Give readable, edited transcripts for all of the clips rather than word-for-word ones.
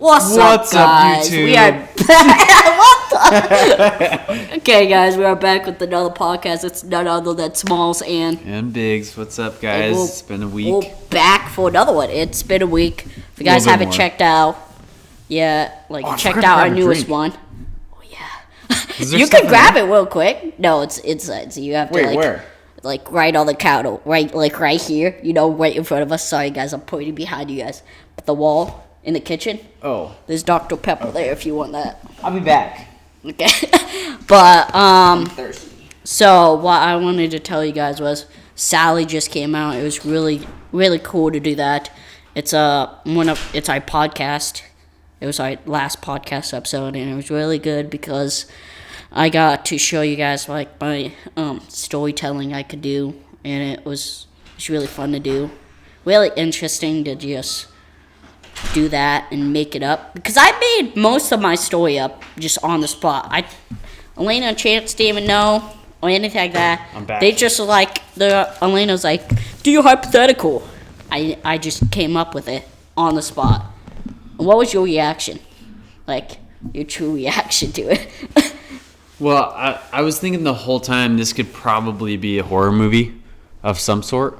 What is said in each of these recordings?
What's up, guys? YouTube? We are back. What the? Okay, guys, we are back with another podcast. It's none other than Smalls and Biggs. What's up, guys? It's been a week. We're back for another one. It's been a week. If you guys haven't checked out, checked out our newest one. Oh yeah, you can grab it real quick. No, it's inside, so you have to where? Like right on the counter, right here. You know, right in front of us. Sorry, guys, I'm pointing behind you guys. But the wall. In the kitchen. Oh. There's Dr. Pepper there if you want that. I'll be back. Okay. But, I'm thirsty. So, what I wanted to tell you guys was Sally just came out. It was really, really cool to do that. It's our podcast. It was our last podcast episode, and it was really good because I got to show you guys, like, my storytelling I could do, and it was really fun to do. Really interesting to just do that and make it up because I made most of my story up just on the spot. Elena and Chance didn't even know or anything like that. I'm back. They just Elena's like, do your hypothetical. I just came up with it on the spot. And what was your reaction? Like your true reaction to it? Well, I was thinking the whole time this could probably be a horror movie of some sort.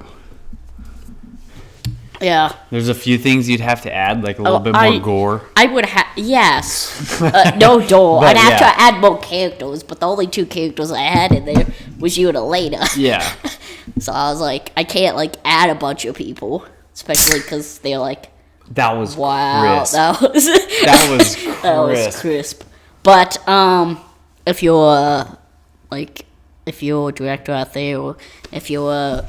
Yeah. There's a few things you'd have to add, like a little bit more gore. I would have, yes. No gore. I'd have to add more characters, but the only two characters I had in there was you and Elena. Yeah. So I was like, I can't, add a bunch of people, especially because they're like, that was wow, crisp. that was crisp. That was crisp. But, if you're a director out there, or if you're a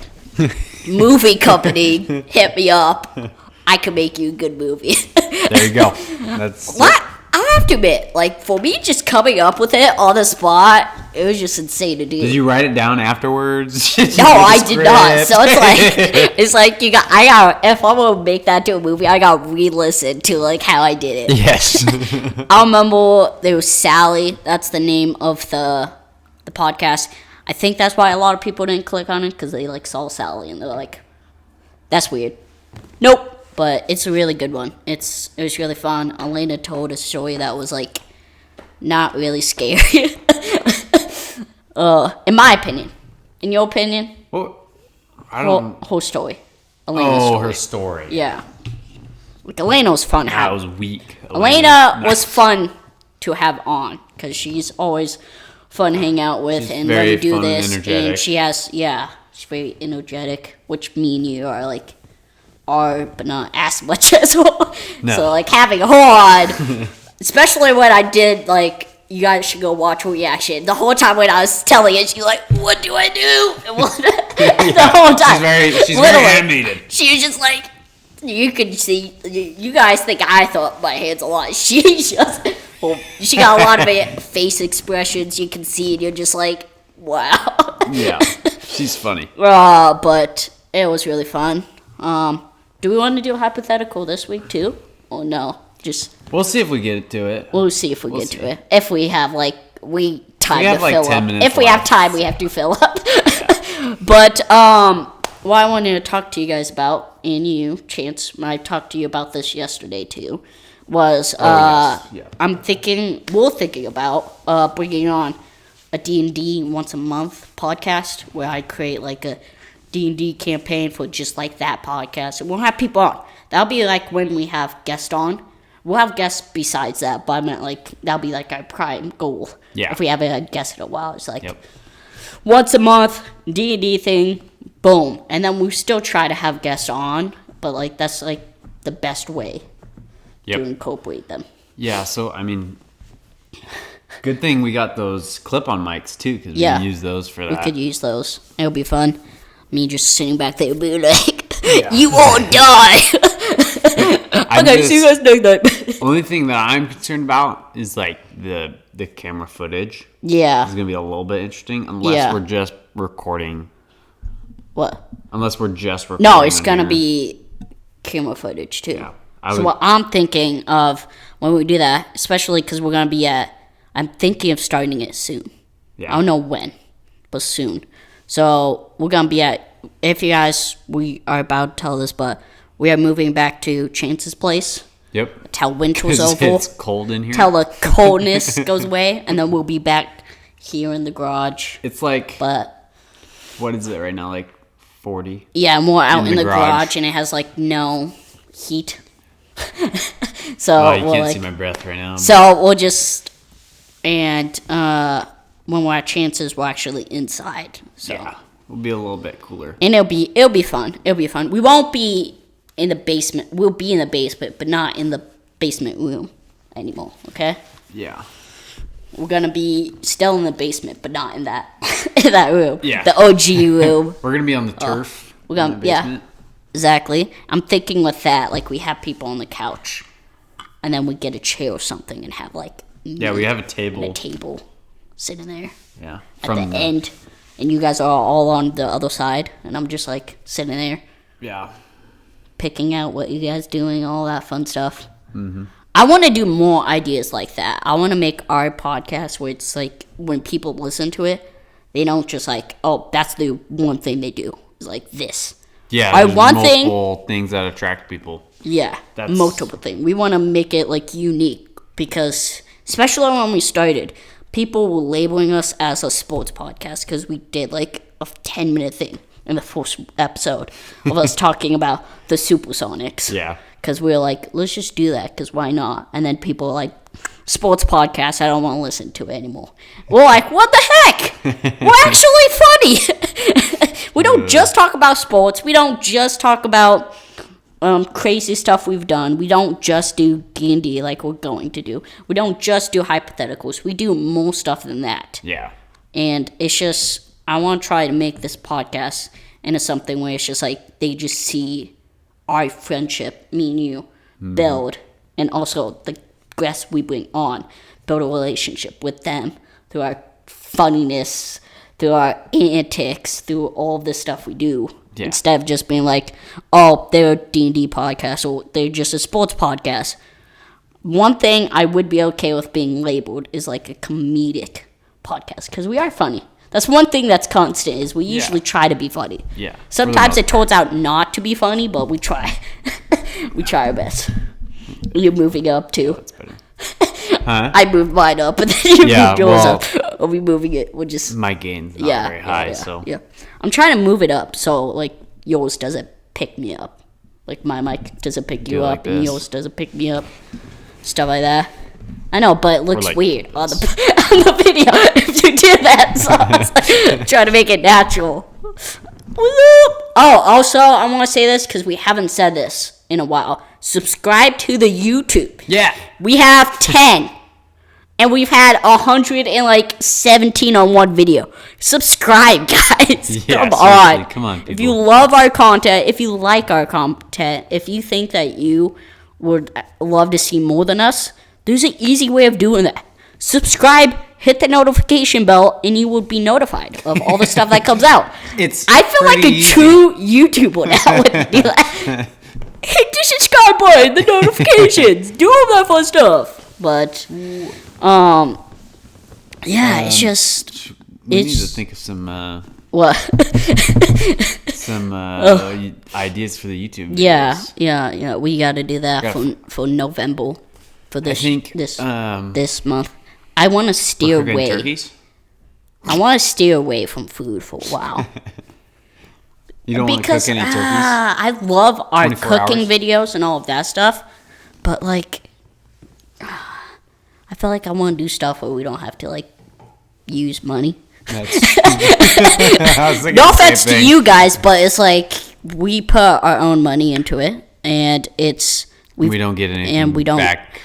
movie company, hit me up. I can make you a good movie. There you go. That's what I have to admit, for me, just coming up with it on the spot, it was just insane to do. Did you write it down afterwards? No, I did not. So it's like if I'm gonna make that to a movie, I gotta re-listen to how I did it. Yes. I remember there was Sally. That's the name of the podcast. I think that's why a lot of people didn't click on it because they saw Sally and they're like, "That's weird." Nope, but it's a really good one. It was really fun. Elena told a story that was not really scary. In my opinion. In your opinion? Well, I don't. Whole story. Elena's story. Her story. Yeah. Elena was fun. That was weak. Elena was fun to have on because she's always fun to hang out with, and when we do this, and she's very energetic, which me and you are but not as much as well. No. So having her on, especially when I did you guys should go watch her reaction. The whole time when I was telling it, she's like, "What do I do?" The whole time, she's very animated. She was just you could see. You guys think I thought my hands a lot. She just. Well, she got a lot of face expressions you can see, and you're just like, wow. Yeah, she's funny. But it was really fun. Do we want to do a hypothetical this week, too? Or no? We'll see if we get to it. We'll see if we get to it. If we have, time to fill 10 up. minutes If we have time, we have to fill up. Yeah. But, what I wanted to talk to you guys about, and you, Chance, I talked to you about this yesterday, too, was yes. we're thinking about bringing on a D&D once a month podcast where I create a D&D campaign for just that podcast, and we'll have people on. That'll be when we have guests on. We'll have guests besides that, but I meant that'll be our prime goal. Yeah. If we haven't had guests in a while, it's once a month D&D thing, boom, and then we still try to have guests on, but that's the best way. Yep. To incorporate them. Yeah, so, good thing we got those clip-on mics, too, because we can use those for that. We could use those. It'll be fun. Me just sitting back there being you won't die! Okay, see you guys next time. Only thing that I'm concerned about is, the camera footage. Yeah. It's going to be a little bit interesting, unless we're just recording. What? Unless we're just recording. No, it's going to be camera footage, too. Yeah. What I'm thinking of when we do that, especially because we're going to be I'm thinking of starting it soon. Yeah. I don't know when, but soon. So we're going to be if you guys, we are about to tell this, but we are moving back to Chance's place. Yep. Till winter's 'Cause over. it's cold in here. Till the coldness goes away, and then we'll be back here in the garage. It's like, But what is it right now? Like 40? yeah, more out in the the garage, garage. and it has like no heat. So Oh, you we'll, can't like, see my breath right now. so we'll just and when we're at chances, we're actually inside. So Yeah, we'll be a little bit cooler. and it'll be fun. It'll be fun. We won't be in the basement. We'll be in the basement, but not in the basement room anymore. Okay. Yeah. We're gonna be still in the basement, but not in that in that room. Yeah. The OG room. We're gonna be on the turf. We're gonna in the basement. exactly. I'm thinking with that, like we have people on the couch, and then we get a chair or something and have like Yeah, we have a and a table. table sitting there Yeah. at the end, and you guys are all on the other side, and I'm just like sitting there Yeah. picking out what you guys doing, all that fun stuff. Mm-hmm. I want to do more ideas like that. I want to make our podcast where it's like when people listen to it, they don't just like, oh, that's the one thing they do. It's like this. Yeah. Our There's one multiple things that attract people. Yeah, That's- multiple things. We want to make it like unique because, especially when we started, people were labeling us as a sports podcast because we did like a 10-minute thing in the first episode of us talking about the Supersonics. Yeah. Because we were like, let's just do that because why not? And then people were like, sports podcast, I don't want to listen to it anymore. We're like, what the heck? We're actually funny. We don't just talk about sports. We don't just talk about crazy stuff we've done. We don't just do D&D like we're going to do. We don't just do hypotheticals. We do more stuff than that. Yeah. And it's just, I want to try to make this podcast into something where it's just like they just see our friendship, me and you, build, and also the guests we bring on, build a relationship with them through our funniness, through our antics, through all of this stuff we do. Yeah. Instead of just being like, oh, they're a D&D podcast or they're just a sports podcast. One thing I would be okay with being labeled is like a comedic podcast because we are funny. That's one thing that's constant is we usually try to be funny. Yeah. Sometimes it turns out not to be funny, but we try. We try our best. You're moving up too. That's better. Huh? I moved mine up, and then you Yeah, moved yours well, up. Are we moving it? We're just My gain's not very high, so. yeah. I'm trying to move it up so like yours doesn't pick me up, like my mic doesn't pick you Do it up, like and this. yours doesn't pick me up, stuff like that. I know, but it looks like weird on the on the video if you do that. So I was like, trying to make it natural. Oh, also, I want to say this because we haven't said this in a while. Subscribe to the YouTube. Yeah. We have 10. And we've had 117 on one video. Subscribe, guys. Yeah, Come on. seriously, come on, If you people. love our content, if you like our content, if you think that you would love to see more than us, there's an easy way of doing that. Subscribe, hit the notification bell, and you will be notified of all the stuff that comes out. It's I feel like a pretty easy. true YouTuber now would be like, hit the subscribe button, the notifications, do all that fun stuff. But, yeah, it's just, We need to it's, think of some what? ideas for the YouTube videos. Yeah, we got to do that Gotta for November, for this, I think this month. I want to steer cooking away. turkeys? I want to steer away from food for a while. You don't want to Because cook any turkeys? I love our 24 cooking hours? videos and all of that stuff, but like, I feel like I want to do stuff where we don't have to like use money. That's I was thinking No the same offense to thing. you guys, but it's like we put our own money into it, and We don't get anything and we don't back.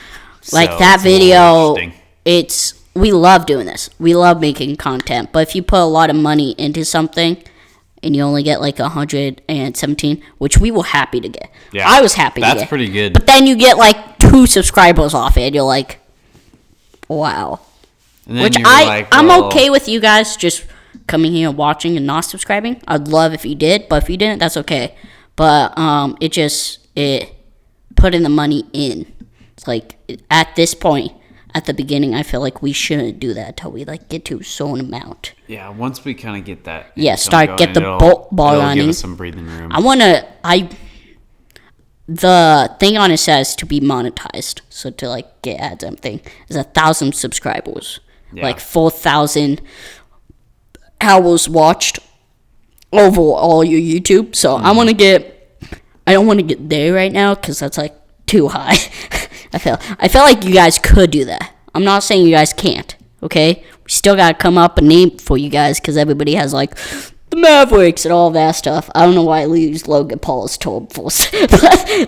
like so that it's a little video. interesting. We love doing this. We love making content, but if you put a lot of money into something and you only get like 117, which we were happy to get. Yeah, I was happy to get. That's pretty good. But then you get like 2 subscribers off it, and you're like, wow. And then Which you were like, I'm well, okay with you guys just coming here and watching and not subscribing. I'd love if you did, but if you didn't, that's okay. But it putting the money in. It's like at this point, at the beginning, I feel like we shouldn't do that until we like get to a certain amount. Yeah, once we kind of get that. Yeah, income start going, get the it'll- ball it'll running. Give us some breathing room. the thing on it says to be monetized, so to like get ads and everything, is 1,000 subscribers, like 4,000 hours watched over all your YouTube. So I don't want to get there right now because that's like too high. I feel like you guys could do that. I'm not saying you guys can't. Okay, we still gotta come up a name for you guys because everybody has like the Mavericks and all that stuff. I don't know why I used Logan Paul's Toad Force, but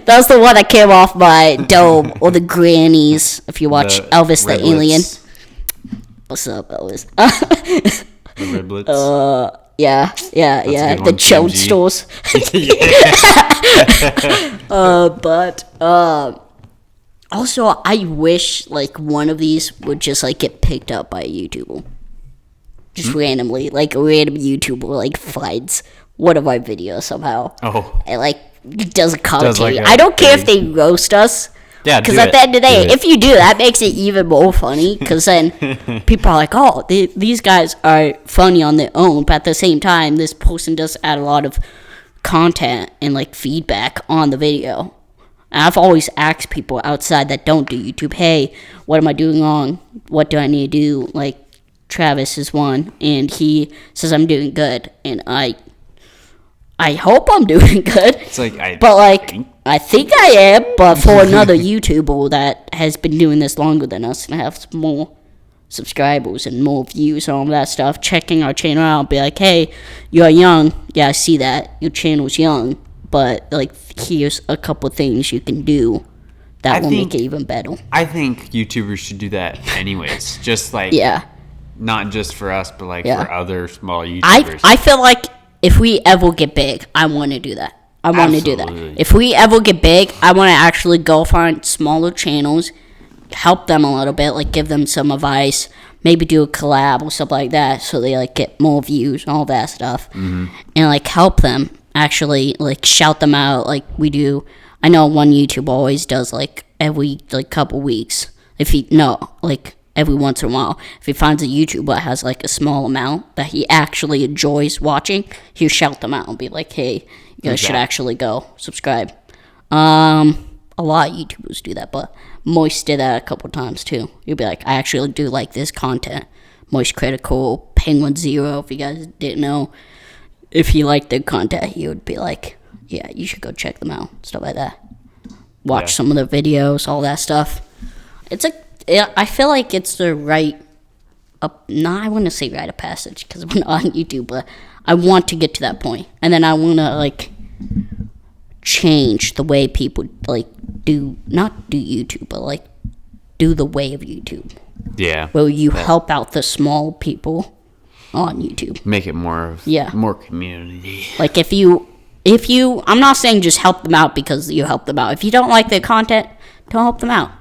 that's the one that came off my dome, or the Grannies. If you watch Elvis the Alien. What's up, Elvis? The riblets. Yeah. The chode stores. Also, I wish like one of these would just like get picked up by a YouTuber. Just randomly, like a random YouTuber like finds one of my videos somehow. Oh. And like does a commentary. Like I don't care if they roast us. Yeah, because at the end of the day, if you do, that makes it even more funny. Because then people are like, "Oh, these guys are funny on their own," but at the same time, this person does add a lot of content and like feedback on the video. And I've always asked people outside that don't do YouTube, "Hey, what am I doing wrong? What do I need to do?" Like Travis is one, and he says I'm doing good, and I hope I'm doing good. It's like I think I am, but for another YouTuber that has been doing this longer than us and has more subscribers and more views and all that stuff, checking our channel out, be like, "Hey, you're young. Yeah, I see that. Your channel's young, but like, here's a couple things you can do that will make it even better." I think YouTubers should do that anyways. Just like, not just for us, but like for other small YouTubers. I feel like if we ever get big, I want to do that. I want to do that. If we ever get big, I want to actually go find smaller channels, help them a little bit, like give them some advice, maybe do a collab or something like that, so they like get more views and all that stuff, and like help them actually like shout them out like we do. I know one YouTuber always does like every like couple weeks. Every once in a while, if he finds a YouTuber that has like a small amount that he actually enjoys watching, he'll shout them out and be like, "Hey, you guys should actually go subscribe." A lot of YouTubers do that, but Moist did that a couple times too. He'll be like, "I actually do like this content." Moist Critical, Penguin Zero, if you guys didn't know, if he liked their content, he would be like, "Yeah, you should go check them out," stuff like that. Watch some of the videos, all that stuff. I feel like it's the right, I want to say rite of passage because we're not on YouTube, but I want to get to that point. And then I want to, like, change the way people, like, not do YouTube, but, like, do the way of YouTube. Yeah. Where you help out the small people on YouTube. Make it more community. Like, if you, I'm not saying just help them out because you help them out. If you don't like their content, don't help them out.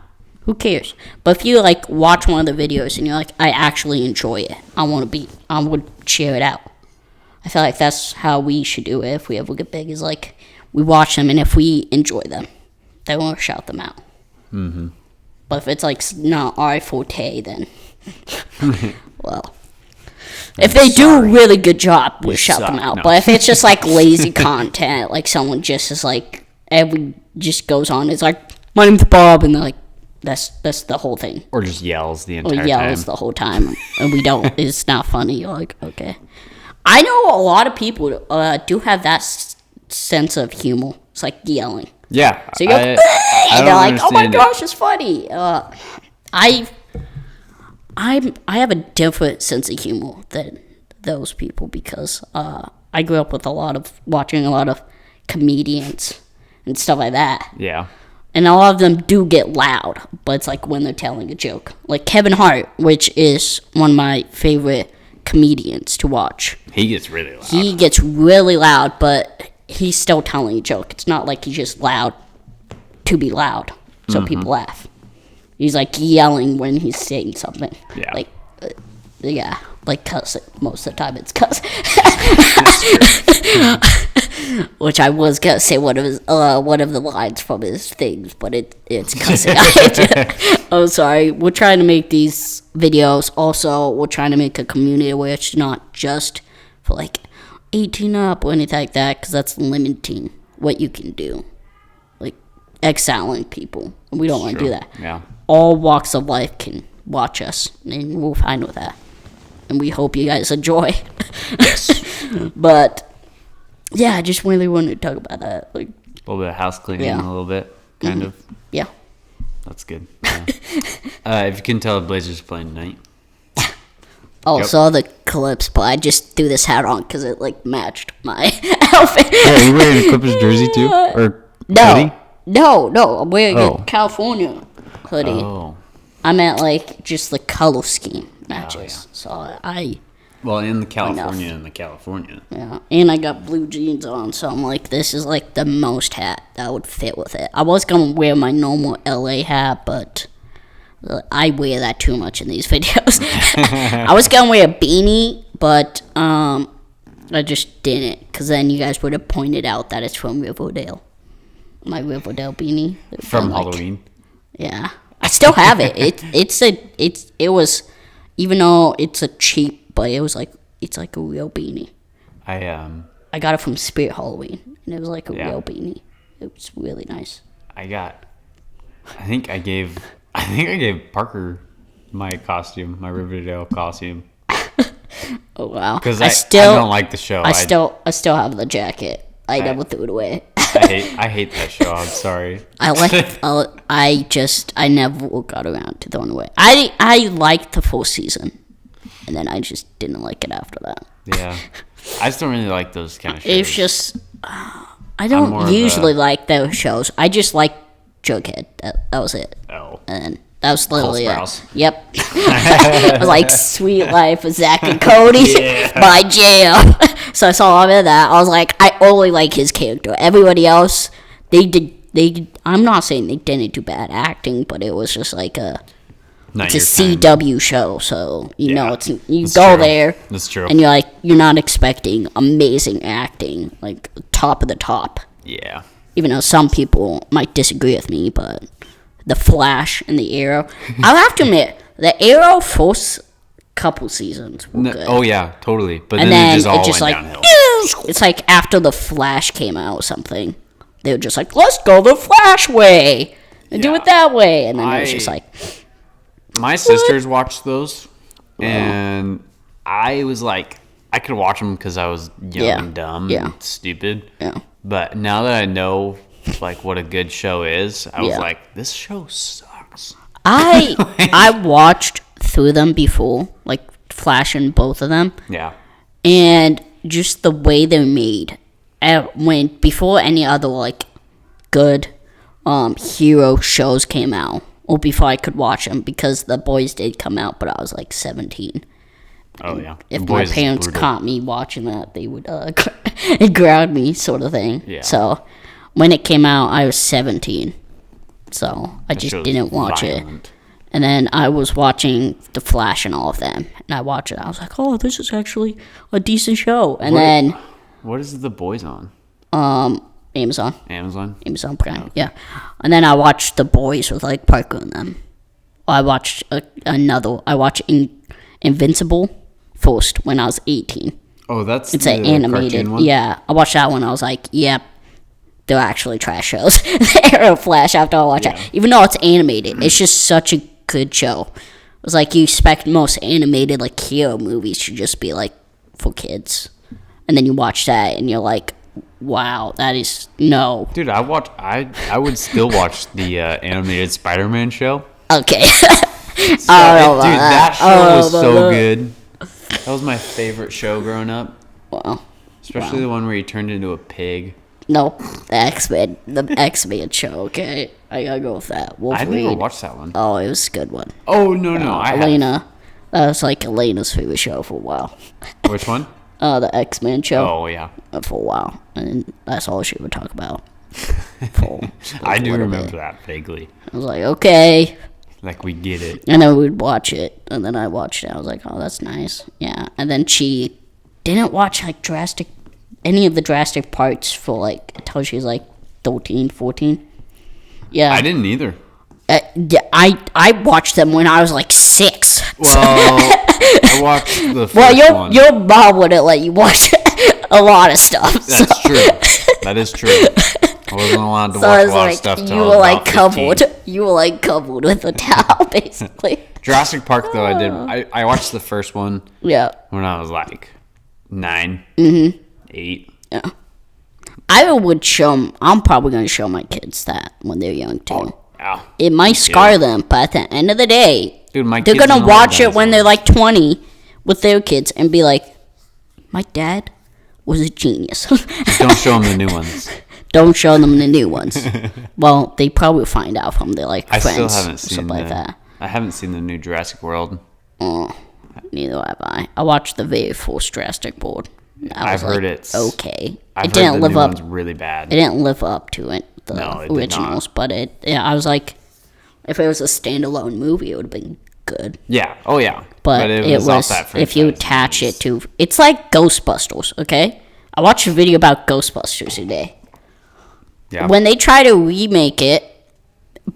Who cares? But if you like watch one of the videos and you're like, "I actually enjoy it. I would share it out." I feel like that's how we should do it if we ever get big. Is like we watch them, and if we enjoy them, then we'll shout them out. Mm-hmm. But if it's like not our forte, then well, if they do a really good job, we'll shout them out. No. But if it's just like lazy content, like someone just is like just goes on, it's like, "My name's Bob," and they're like, That's the whole thing. Or just yells the entire time. Or yells the whole time. And we don't, it's not funny. You're like, okay. I know a lot of people do have that sense of humor. It's like yelling. Yeah. So you're like, and they're like, "Oh my gosh, it's funny." I have a different sense of humor than those people because I grew up with watching a lot of comedians and stuff like that. Yeah. And a lot of them do get loud, but it's like when they're telling a joke. Like Kevin Hart, which is one of my favorite comedians to watch. He gets really loud. He gets really loud, but he's still telling a joke. It's not like he's just loud to be loud, so people laugh. He's like yelling when he's saying something. Yeah. Like cussing. Most of the time it's cussing. Which I was gonna say one of the lines from his things, but it's cussing. Oh, sorry. We're trying to make these videos. Also, we're trying to make a community where it's not just for like 18 up or anything like that, because that's limiting what you can do. Like exiling people. We don't want to do that. Yeah. All walks of life can watch us, and we're fine with that. And we hope you guys enjoy. Yes. But yeah, I just really wanted to talk about that. Like, A little bit of house cleaning, Yeah. a little bit, kind of. yeah. That's good. Yeah. If you can tell, the Blazers playing tonight. Oh, Yep. saw the clips, but I just threw this hat on because it like matched my outfit. Yeah, are you wearing a Clippers jersey too, or hoodie? No, I'm wearing Oh. a California hoodie. Oh, I meant like just the color scheme matches. yeah. So I well, in the California. yeah, and I got blue jeans on, so I'm like, this is like the most hat that would fit with it. I was gonna wear my normal LA hat, but I wear that too much in these videos. I was gonna wear a beanie, but I just didn't, because then you guys would have pointed out that it's from Riverdale. My Riverdale beanie From like, Halloween. Yeah, I still have it. It was, even though it's a cheap, but it's like a real beanie. I got it from Spirit Halloween, and it was like a Yeah. real beanie. It was really nice. I think I gave Parker my costume, my Riverdale costume, Oh wow! because I don't like the show. I still have the jacket. I never threw it away. I hate that show. I'm sorry. I never got around to throwing it away. I liked the full season, and then I just didn't like it after that. Yeah, I just don't really like those kind of shows. It's just I more don't of usually a- like those shows. I just like Jughead. That was it. Oh, And that was literally it. Sprouse. Yep. I was like, Sweet Life of Zach and Cody by Jam. So I saw all of that. I was like, I only like his character. Everybody else, I'm not saying they didn't do bad acting, but it was just like not it's a your time. CW show, so you know you That's go true. there That's true. and you're not expecting amazing acting, like top of the top. Yeah. Even though some people might disagree with me, but the Flash and the Arrow, I'll have to admit, the Arrow first couple seasons were good. Oh yeah, totally. But And then it then just all went like, downhill. it's like after the Flash came out or something, they were just like, let's go the Flash way and do Yeah. it that way. And then it was just like, My sisters watched those, and I was like, I could watch them because I was young Yeah. and dumb Yeah. and stupid. yeah. But now that I know like what a good show is, I was Yeah. like, this show sucks. I watched through them before, like Flash and both of them, Yeah. and just the way they're made. When before any other like good hero shows came out, or before I could watch them, because The Boys did come out, but I was like 17. Oh yeah. If The my Boys is parents brutal. caught me watching that, they would ground me, sort of thing. Yeah. So when it came out, I was 17, so I That just show's didn't watch it. violent. And then I was watching The Flash and all of them, and I watched it. I was like, "Oh, this is actually a decent show." And then What is The Boys on? Amazon Prime, yeah. And then I watched The Boys with like Parker and them. I watched Invincible first when I was 18. Oh, that's It's the an animated. cartoon one? Yeah, I watched that one. I was like, yep, they're actually trash shows. Arrow Flash after I watched that. Even though it's animated, it's just such a good show. It was like you expect most animated like hero movies to just be like for kids. And then you watch that and you're like, wow, that is no. Dude, I would still watch the animated Spider-Man show. Okay. Dude, that show was so good. That was my favorite show growing up. Wow. Especially the one where he turned into a pig. Nope. The X-Men show, okay? I gotta go with that. I Wolverine. never watched that one. Oh, it was a good one. Oh, no. I have. Elena. That was like Elena's favorite show for a while. Which one? The X-Men show. Oh, yeah. For a while. And that's all she would talk about. I do little remember bit. that vaguely. I was like, okay. Like, we get it. And then we'd watch it. And then I watched it. I was like, oh, that's nice. Yeah. And then she didn't watch like any of the drastic parts for like until she was like 13, 14. Yeah. I didn't either. Yeah, I watched them when I was like 6. Well, I watched the first Well, one. your mom wouldn't let you watch a lot of stuff. That's true. That is true. I wasn't allowed to So watch it's a lot of like stuff till you I were was like about 15. covered. You were like covered with a towel, basically. Jurassic Park, though, I watched the first one Yeah. when I was like 9, 8. Yeah. I would show. I'm probably gonna show my kids that when they're young too. Yeah. It might scar them, but at the end of the day, Dude, my they're kids gonna know watch it what when they're like 20 with their kids and be like, "My dad was a genius." Just don't show them the new ones. Don't show them the new ones. Well, they probably find out from their like I friends, still haven't seen stuff like that. I haven't seen the new Jurassic World. Oh, neither have I. I watched the very first Jurassic World. I've heard it's okay. I've It didn't heard the live new up. one's really bad. It didn't live up to it. The No, it did originals, not. but I was like, if it was a standalone movie, it would have been good. Yeah. Oh yeah. But it was off that if you franchise. attach it to, it's like Ghostbusters. Okay, I watched a video about Ghostbusters today. Yeah. When they try to remake it,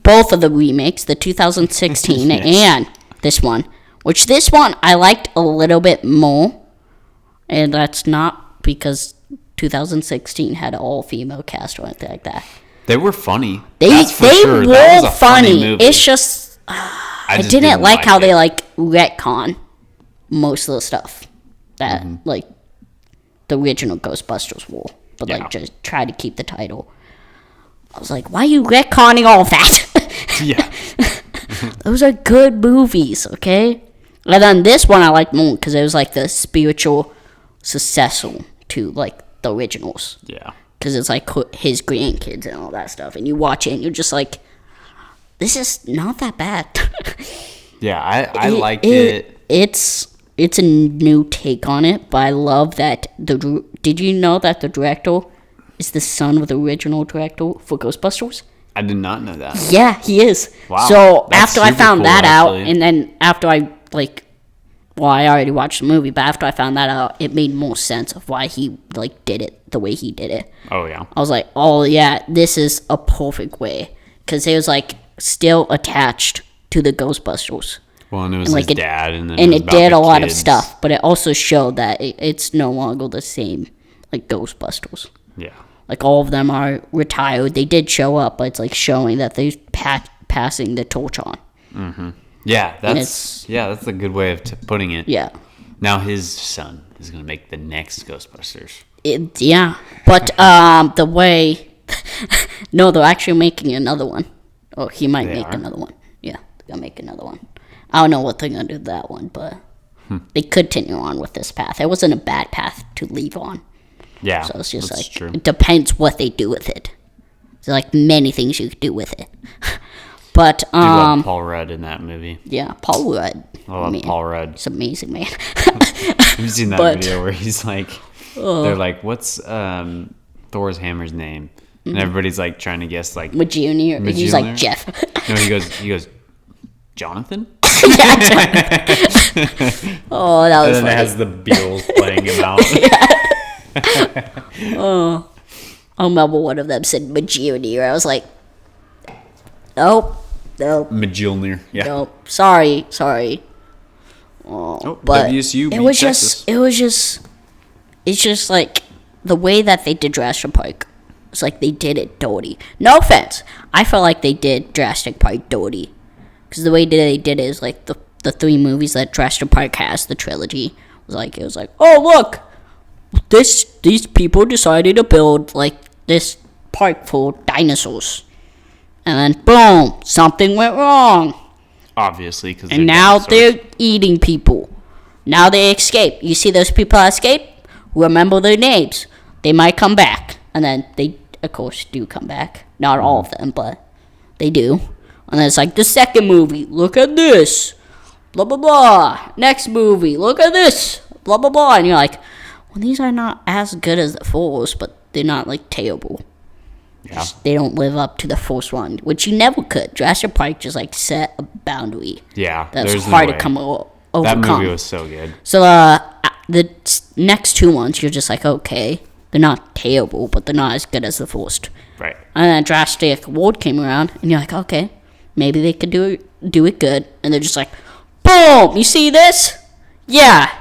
both of the remakes, the 2016 Yes. and this one, which this one I liked a little bit more, and that's not because 2016 had an all-female cast or anything like that. They were funny. They That's for sure. That were was a funny funny. movie. It's just I just didn't like how it. they like retcon most of the stuff that like the original Ghostbusters were, but Yeah. like just try to keep the title. I was like, why are you retconning all of that? Yeah. Those are good movies, okay? And then this one I liked more because it was like the spiritual successor to like the originals. Yeah. Because it's like his grandkids and all that stuff. And you watch it and you're just like, this is not that bad. Yeah. I liked it. It's a new take on it, but I love that did you know that the director is the son of the original director for Ghostbusters? I did not know that. Yeah, he is. Wow, So that's after I super found cool, that out, actually. and then after I I already watched the movie, but after I found that out, it made more sense of why he like did it the way he did it. Oh yeah. I was like, oh yeah, this is a perfect way, because it was like still attached to the Ghostbusters. Well, and it was And, like, his it- dad, and then And it, was it about did the a lot of kids. stuff, but it also showed that it's no longer the same like Ghostbusters. Yeah. Like all of them are retired. They did show up, but it's like showing that they're passing the torch on. Yeah. it's- That's a good way of putting it. Yeah. Now his son is gonna make the next Ghostbusters. Yeah. But the way no, they're actually making another one. Oh, he might They make are? another one. Yeah, they're gonna make another one. I don't know what they're gonna do with that one, but they continue on with this path. It wasn't a bad path to leave on. Yeah. So it's just that's like true. it depends what they do with it. There's like many things you could do with it. But I love Paul Rudd in that movie. yeah, Paul Rudd. I love man, Paul Rudd. He's amazing, man. Have you seen that But- video where he's like, they're like, what's Thor's hammer's name? And everybody's like trying to guess like, Junior. He's like Junior? Jeff. no, he goes, Jonathan? Oh, that And was then it funny. has the Beatles playing him out. I remember one of them said Junior. I was like, nope. Mjolnir. Yeah. Nope. Sorry. Oh, But WSU it beat was Texas. it's just like the way that they did Jurassic Park. It's like they did it dirty. No offense. I felt like they did Jurassic Park dirty. Because the way they did it is like the three movies that Jurassic Park has, the trilogy, it was like, oh look, these people decided to build like this park for dinosaurs. And then boom, something went wrong. Obviously, because And now they're eating people. Now they escape. You see those people that escape? Remember their names. They might come back. And then they, of course, do come back. Not all of them, but they do. And then it's like the second movie. Look at this. Blah, blah, blah. Next movie. Look at this. Blah, blah, blah. And you're like, well, these are not as good as the first, but they're not, like, terrible. Yeah. They don't live up to the first one, which you never could. Jurassic Park just, like, set a boundary. Yeah. That's there's hard no to way. come That overcome. movie was so good. So the next two ones, you're just like, okay, they're not terrible, but they're not as good as the first. Right. And then Jurassic World came around, and you're like, okay, maybe they could do it good. And they're just like, boom, you see this? Yeah,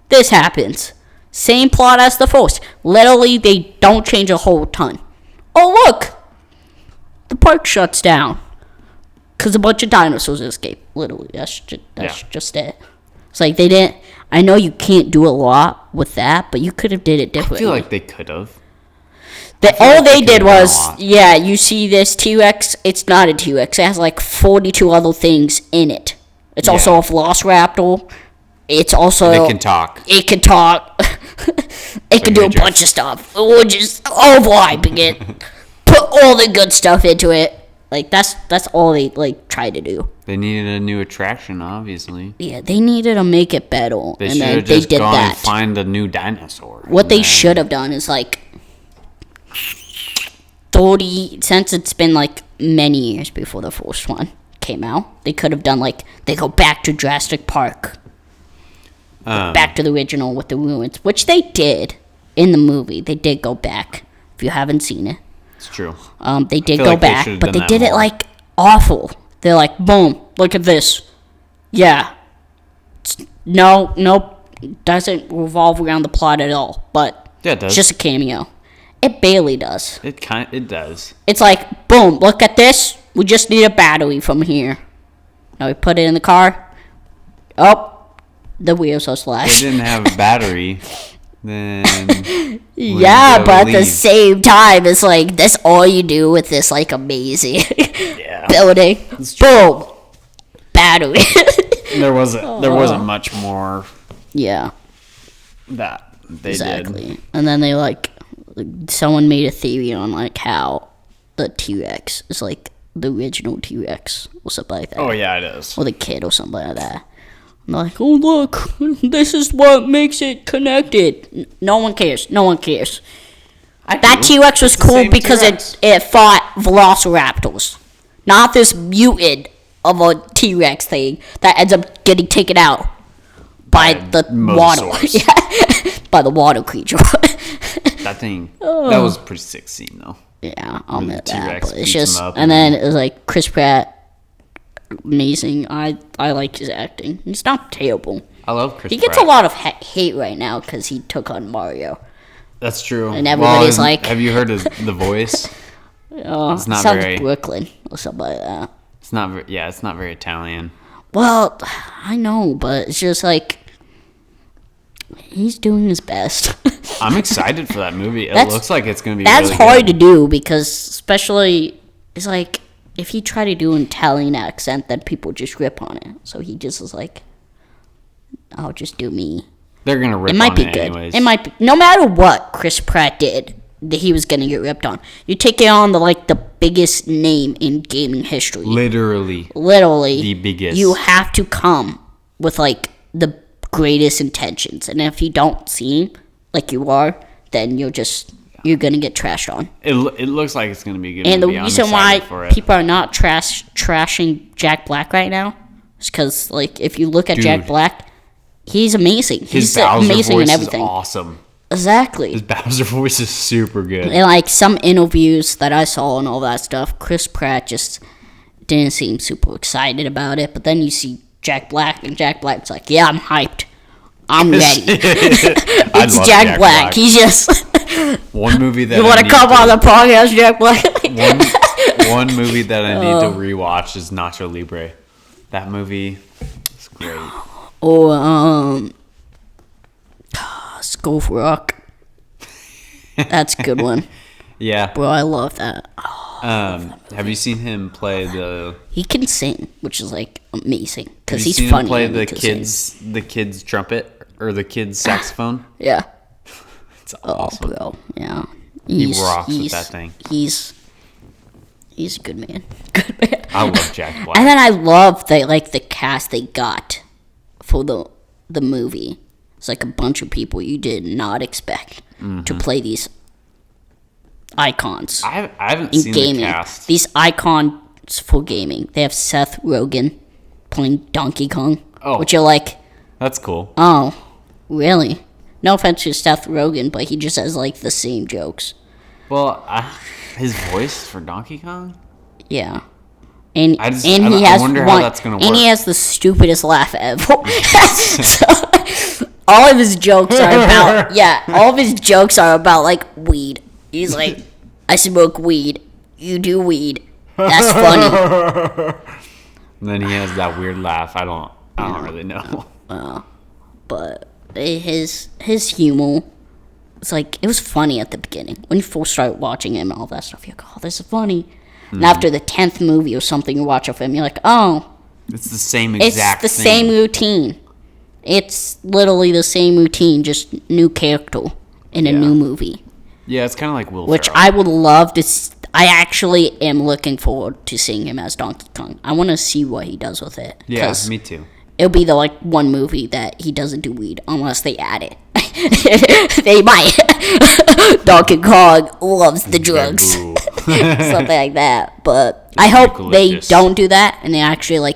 this happens. Same plot as the first. Literally, they don't change a whole ton. Oh look, park shuts down because a bunch of dinosaurs escaped. Literally, that's just it. It's like they didn't. I know you can't do a lot with that, but you could have did it differently. I feel like they could have. All they did was, you see this T-Rex. It's not a T-Rex. It has like 42 other things in it. It's also a velociraptor. It's also... It can talk. It can talk. It can do a bunch of stuff. We're just overhyping it. Put all the good stuff into it. Like, that's all they, like, tried to do. They needed a new attraction, obviously. Yeah, they needed to make it better. They should have just gone and find a new dinosaur. What they should have done is, like... 30, since it's been like many years before the first one came out, they could have done like they go back to Jurassic Park, back to the original with the ruins, which they did in the movie. They did go back. If you haven't seen it, it's true. They did go back, but they did it like awful. They're like, boom, look at this. Yeah, doesn't revolve around the plot at all, but yeah, it does. It's just a cameo. It barely does. It does. It's like, boom, look at this. We just need a battery from here. Now we put it in the car. Oh, the wheels are slashed. It didn't have a battery. Then yeah, but at the same time, it's like that's all you do with this like amazing building. Boom, battery. There wasn't much more. Yeah. That they did. And then they someone made a theory on like how the T-Rex is like the original T-Rex or something like that. Oh yeah, it is. Or the kid or something like that. I'm like, oh look, this is what makes it connected. No one cares. That T-Rex was cool because it fought velociraptors, not this mutant of a T-Rex thing that ends up getting taken out by the water. By the water creature. That thing, that was a pretty sick scene, though. Yeah, I'll admit that. But it's just, and then it was like Chris Pratt, amazing. I like his acting. He's not terrible. I love Chris Pratt. He gets a lot of hate right now because he took on Mario. That's true. And everybody's like, have you heard the voice? It's not very Brooklyn or something like that. It's not. It's not very Italian. Well, I know, but it's just like he's doing his best. I'm excited for that movie. It looks like it's going to be That's really hard good. to do because especially it's like if you try to do an Italian accent, then people just rip on it. So he just is like, I'll just do me. They're going to rip on it. It might be good. Anyways. It might be. No matter what Chris Pratt did, that he was going to get ripped on. You take it on the biggest name in gaming history. Literally. The biggest. You have to come with like the greatest intentions. And if you don't seem like you are, then you're gonna get trashed on. It looks like it's gonna be a good and movie. The reason why people are not trashing Jack Black right now is because like if you look at Jack Black, he's amazing. He's amazing in everything. Is awesome. Exactly. His Bowser voice is super good. And like some interviews that I saw and all that stuff, Chris Pratt just didn't seem super excited about it. But then you see Jack Black, and Jack Black's like, "Yeah, I'm hyped. I'm ready." It's Jack Black. He's just one movie that you want to come on the podcast, Jack Black. one movie that I need to rewatch is Nacho Libre. That movie is great. School for Rock. That's a good one. Yeah, bro, I love that. Have you seen him play the? He can sing, which is like amazing because he's seen funny. Him play the kids trumpet or the kids saxophone. Yeah, it's awesome. Bro. Yeah, he rocks with that thing. He's a good man. Good man. I love Jack Black. And then I love the cast they got for the movie. It's like a bunch of people you did not expect to play these icons. I haven't seen gaming. The cast. These icons for gaming. They have Seth Rogen playing Donkey Kong. Oh, which you're like, that's cool. Oh, really? No offense to Seth Rogen, but he just has like the same jokes. Well, his voice for Donkey Kong. Yeah. And I wonder how that's gonna work. And he has the stupidest laugh ever. So, all of his jokes are about all of his jokes are about like weed. He's like, I smoke weed. You do weed. That's funny. And then he has that weird laugh. I don't really know. But his humor, it's like, it was funny at the beginning. When you first start watching him and all that stuff, you're like, oh, this is funny. And after the 10th movie or something you watch of him, you're like, oh. It's the same exact It's the same routine. It's literally the same routine, just new character in a new movie. Yeah, it's kind of like Will Which Ferrell. I would love to. I actually am looking forward to seeing him as Donkey Kong. I want to see what he does with it. Yeah, me too. It'll be the one movie that he doesn't do weed unless they add it. They might. Donkey Kong loves the drugs, something like that. But I hope they don't do that and they actually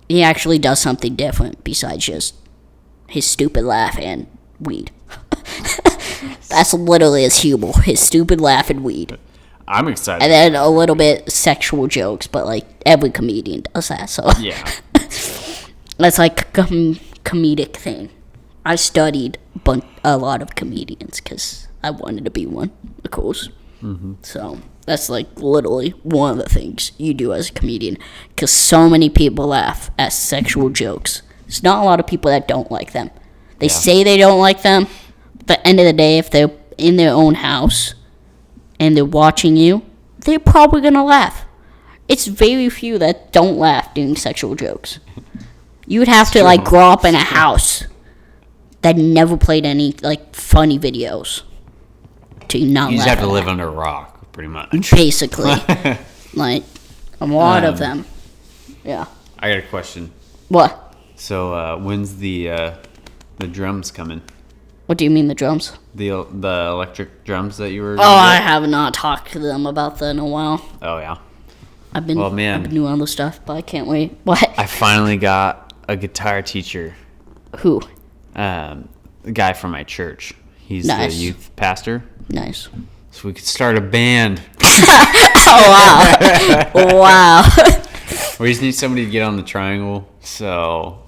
he actually does something different besides just his stupid laugh and weed. That's literally his humor. His stupid laugh and weed. I'm excited. And then a little bit sexual jokes, but every comedian does that. So yeah, that's like a comedic thing. I studied a lot of comedians because I wanted to be one, of course. Mm-hmm. So that's literally one of the things you do as a comedian, because so many people laugh at sexual jokes. There's not a lot of people that don't like them. They say they don't like them. At the end of the day, if they're in their own house and they're watching you, they're probably going to laugh. It's very few that don't laugh doing sexual jokes. You would have to grow up in a house that never played any funny videos to not laugh. You just have to live under a rock, pretty much. Basically. A lot of them. Yeah. I got a question. What? So when's the drums coming? What do you mean, the drums? The electric drums that you were... I have not talked to them about that in a while. Oh, yeah. I've been doing other stuff, but I can't wait. What? I finally got a guitar teacher. Who? The guy from my church. He's the youth pastor. Nice. So we could start a band. Oh, wow. Wow. We just need somebody to get on the triangle, so...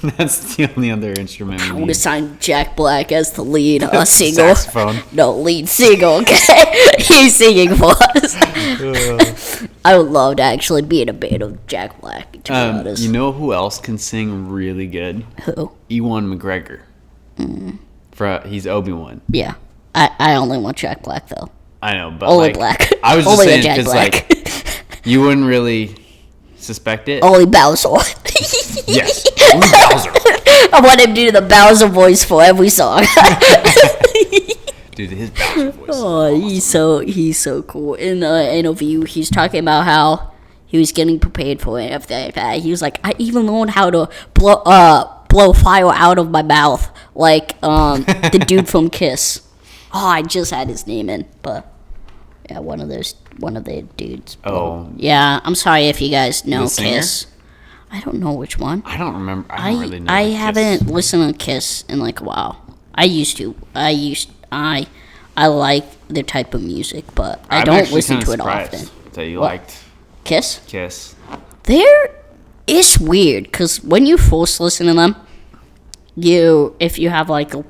That's the only other instrument I would have signed Jack Black as the lead singer. Saxophone. No, lead singer, okay? He's singing for us. I would love to actually be in a band of Jack Black, to be honest. You know who else can sing really good? Who? Ewan McGregor. He's Obi-Wan. Yeah. I only want Jack Black, though. I know, but only Black. I was just only saying, because you wouldn't really suspect it. Only Bowser. Yes. Only Bowser. I want him to do the Bowser voice for every song. Dude, his Bowser voice. Oh, awesome. He's so cool. In the interview, he's talking about how he was getting prepared for it and everything like that. He was like, I even learned how to blow fire out of my mouth, like the dude from Kiss. Oh, I just had his name in, but yeah, one of the dudes. Oh. Yeah, I'm sorry if you guys know The singer? Kiss. I don't know which one. I don't remember. I don't really know. I Kiss. haven't listened to Kiss in a while. I used to. I like their type of music, but I don't listen to it often. That you liked Kiss? Kiss. It's weird because when you first listen to them, if you have a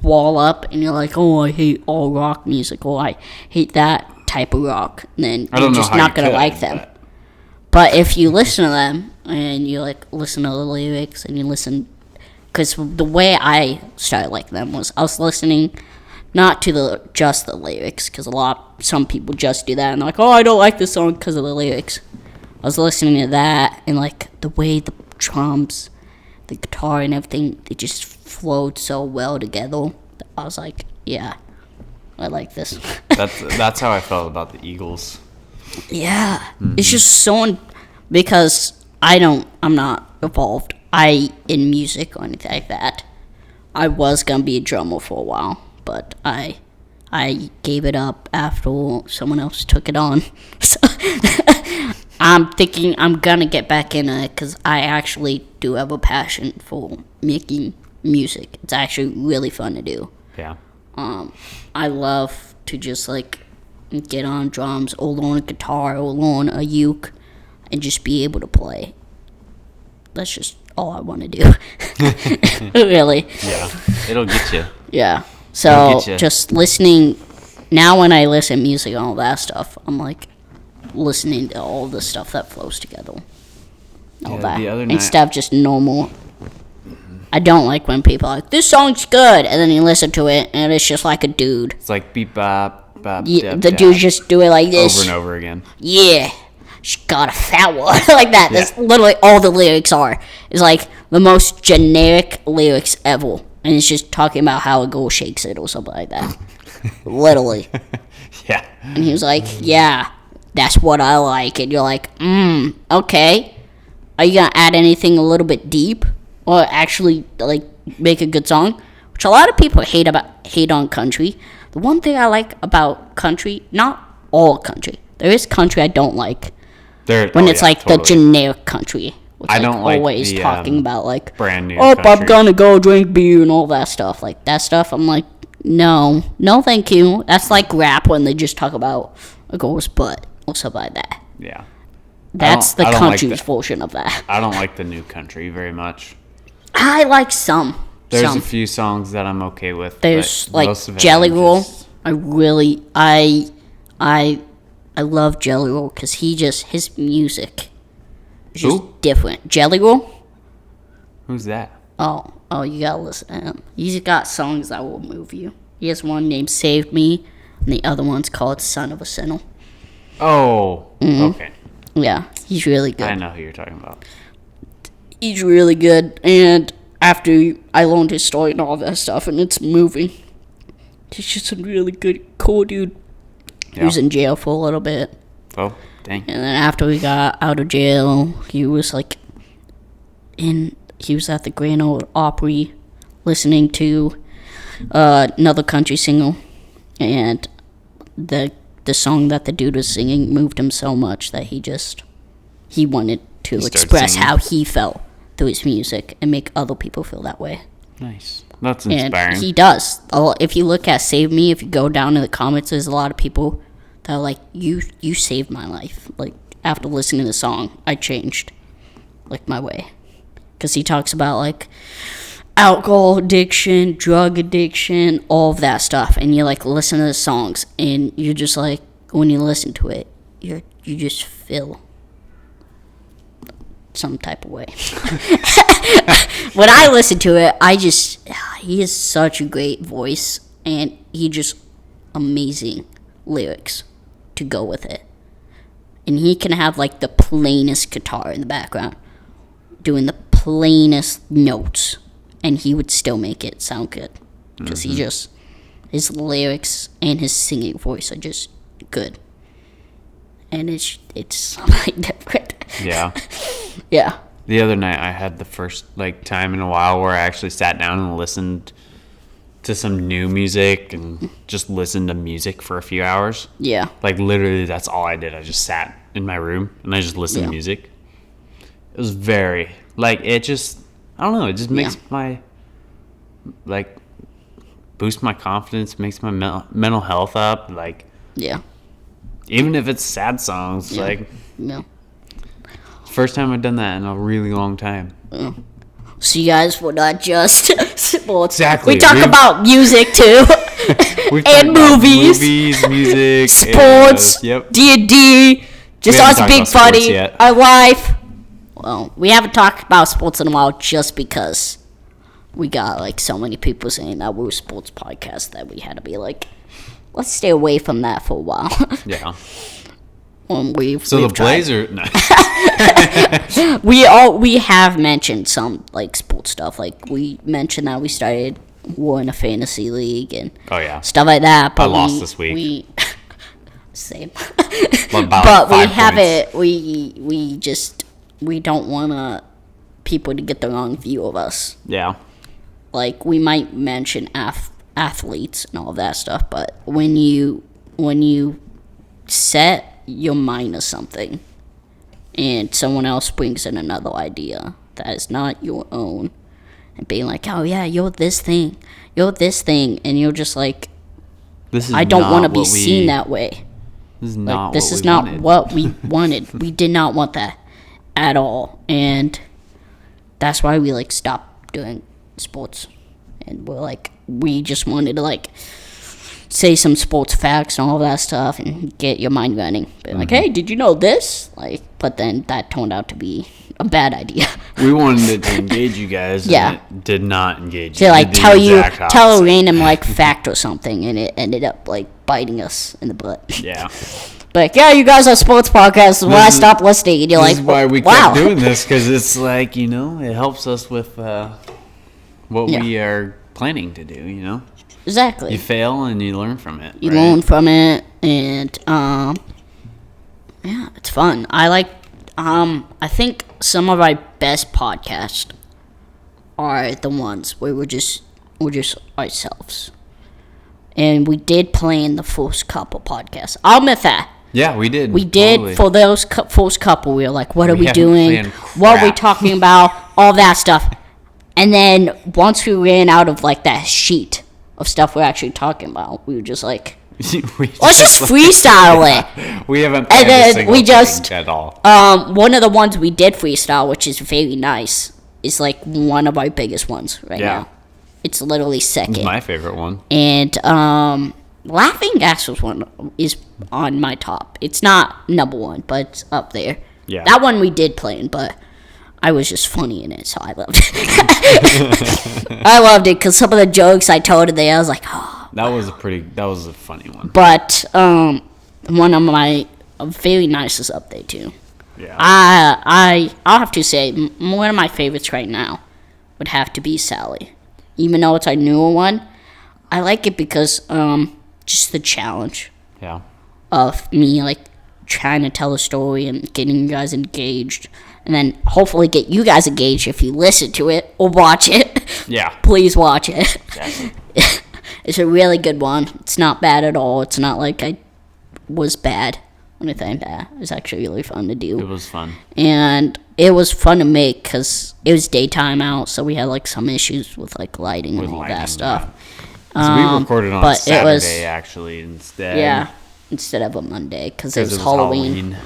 wall up and you're like, oh, I hate all rock music, or I hate that type of rock, then you're just not gonna like them. But if you listen to them and you listen to the lyrics and you listen, because the way I started liking them was I was listening not to just the lyrics, because some people just do that and they're like, oh, I don't like this song because of the lyrics. I was listening to that and the way the drums, the guitar and everything, they just flowed so well together. I was like, yeah, I like this. That's how I felt about the Eagles. Yeah, It's just because I'm not involved in music or anything like that. I was gonna be a drummer for a while, but I gave it up after someone else took it on. So I'm thinking I'm gonna get back in it because I actually do have a passion for making music. It's actually really fun to do. Yeah. I love to just get on drums or learn a guitar or learn a uke and just be able to play. That's just all I want to do. Really. Yeah. It'll get you. Yeah. So just listening, now when I listen to music and all that stuff, I'm like, listening to all the stuff that flows together. All Yeah, that. the other night- Instead of just normal. I don't like when people are like, this song's good, and then you listen to it, and it's just like a dude. It's like beep bop bop. Yeah, dap, the dap, dudes just do it like this. over and over again. Yeah, she got a fat one. Like that. Yeah. That's literally all the lyrics are. It's like the most generic lyrics ever. And it's just talking about how a girl shakes it or something like that. Literally. Yeah. And he was like, yeah, that's what I like. And you're like, okay. Are you going to add anything a little bit deep? Or actually, like, make a good song? Which a lot of people hate on country. The one thing I like about country, not all country. There is country I don't like. When it's like totally. the generic country. With, I don't like always the, talking about like brand new I'm country. gonna go drink beer and all that stuff. Like that stuff, I'm like, no, thank you. That's like rap when they just talk about a girl's butt or something like that. Yeah. That's the I don't like country's that. version of that. I don't like the new country very much. I like some. There's a few songs that I'm okay with. There's but like most of it Jelly I'm Roll. just- I love Jelly Roll because his music is just Who? different. Jelly Roll. Who's that? Oh, you gotta listen to him. He's got songs that will move you. He has one named Save Me, and the other one's called Son of a Sinner. Oh, okay. Yeah, he's really good. I know who you're talking about. He's really good, and after I learned his story and all that stuff, and it's moving. He's just a really good, cool dude. He was in jail for a little bit. Oh, dang. And then after he got out of jail, he was like he was at the Grand Ole Opry listening to another country singer, and the song that the dude was singing moved him so much that he wanted to started express singing. how he felt through his music and make other people feel that way. Nice. That's And inspiring. he does. If you look at Save Me, if you go down in the comments, there's a lot of people that are like, you saved my life. Like, after listening to the song, I changed, like, my way. Because he talks about, like, alcohol addiction, drug addiction, all of that stuff. And you, like, listen to the songs, and you're just, like, when you listen to it, you just feel some type of way. When I listen to it, he has such a great voice, and he just amazing lyrics to go with it. And he can have like the plainest guitar in the background doing the plainest notes, and he would still make it sound good because his lyrics and his singing voice are just good, and it's something different. Yeah. Yeah. The other night, I had the first time in a while where I actually sat down and listened to some new music and just listened to music for a few hours. Yeah. Like, literally, that's all I did. I just sat in my room and I just listened to music. It was very, it just, I don't know, it just makes my, boost my confidence, makes my mental health up. Yeah. Even if it's sad songs, Yeah. first time I've done that in a really long time. So you guys, we're not just sports. Exactly. We talk about music too, We've and talked about movies, music, sports, yep. D&D. Just We haven't us talked being about sports funny. yet. Our life. Well, we haven't talked about sports in a while, just because we got so many people saying that we're a sports podcast that we had to be let's stay away from that for a while. Yeah. So The Blazers. No. we have mentioned some sports stuff. We mentioned that we started in a fantasy league and Oh yeah. stuff like that. But I lost this week. Same. But we haven't. We don't want people to get the wrong view of us. Yeah. We might mention athletes and all that stuff, but when you set your mind to something and someone else brings in another idea that is not your own and being like, oh yeah, you're this thing, and you're just like, This is I don't want to not be what we- seen that way. This is not This what is we not wanted. what we wanted. We did not want that at all, and that's why we stopped doing sports, and we just wanted to say some sports facts and all that stuff and get your mind running. But like, hey, did you know this? Like, but then that turned out to be a bad idea. We wanted it to engage you guys, Yeah. and it did not engage To you. like It did the tell exact a opposite. random like fact or something, and it ended up like biting us in the butt. Yeah. But yeah, you guys are sports podcasts. When I stopped listening, and you're This like, is why we wow. kept doing this, because it's like, it helps us with what Yeah. we are planning to do, Exactly. You fail and you learn from it. You right? learn from it, and yeah, it's fun. I think some of our best podcasts are the ones where we're just ourselves, and we did plan the first couple podcasts. I'll admit that. Yeah, we did. We did Totally. for those first couple. We were like, "What are we haven't doing? planned What are we crap." talking about? All that stuff." And then once we ran out of like that sheet of stuff we're actually talking about, we were just like, "Let's just freestyle it." We haven't And planned then a single we just thing at all. One of the ones we did freestyle, which is very nice, is like one of our biggest ones right Yeah. now. It's literally second. It's my favorite one. And Laughing Gas is on my top. It's not number one, but it's up there. Yeah. That one we did plan, but I was just funny in it, so I loved it. I loved it because some of the jokes I told in there, I was like, oh. That was a funny one. But one of my very nice is up there too. Yeah. I'll have to say one of my favorites right now would have to be Sally. Even though it's our newer one, I like it because just the challenge Yeah. of me like trying to tell a story and getting you guys engaged, and then hopefully get you guys engaged if you listen to it or watch it. Yeah. Please watch it. Exactly. It's a really good one. It's not bad at all. It's not like I was bad or anything bad. It was actually really fun to do. It was fun. And it was fun to make because it was daytime out, so we had like some issues with like lighting and all that stuff. So we recorded on but it Saturday was- actually instead. Yeah, instead of a Monday because it 'Cause was Halloween.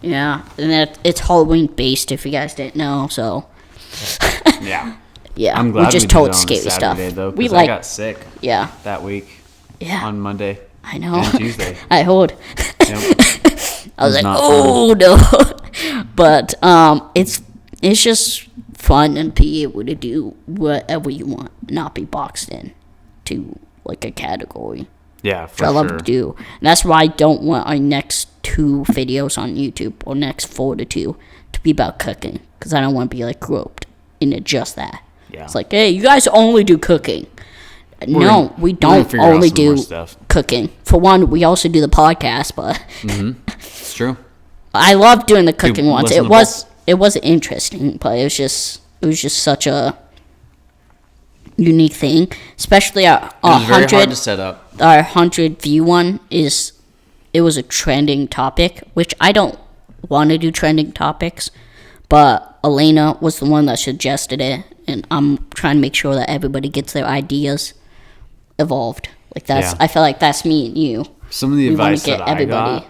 Yeah, and it's Halloween based if you guys didn't know. So Yeah. yeah, I'm glad we just did told it on scary Saturday, stuff. though, We 'cause I got sick yeah, that week yeah. on Monday I know. and Tuesday. I heard. Yep. I was like, not oh no. But it's just fun and be able to do whatever you want, not be boxed in to like a category. Yeah, Which for I love sure. to do. And that's why I don't want our next 2 videos on YouTube or next 4 to 2 to be about cooking, because I don't want to be like groped into just that. Yeah. It's like, hey, you guys only do cooking. No, we don't figure out only some more do stuff. cooking. For one, we also do the podcast, but It's true. I love doing the cooking ones. It listenable. was interesting, but it was just such a unique thing, especially our It was very hard 100 to set up. our 100 view one it was a trending topic, which I don't want to do trending topics, but Elena was the one that suggested it, and I'm trying to make sure that everybody gets their ideas evolved. Like that's Yeah. I feel like that's me and you. Some of the We want advice to get that I everybody got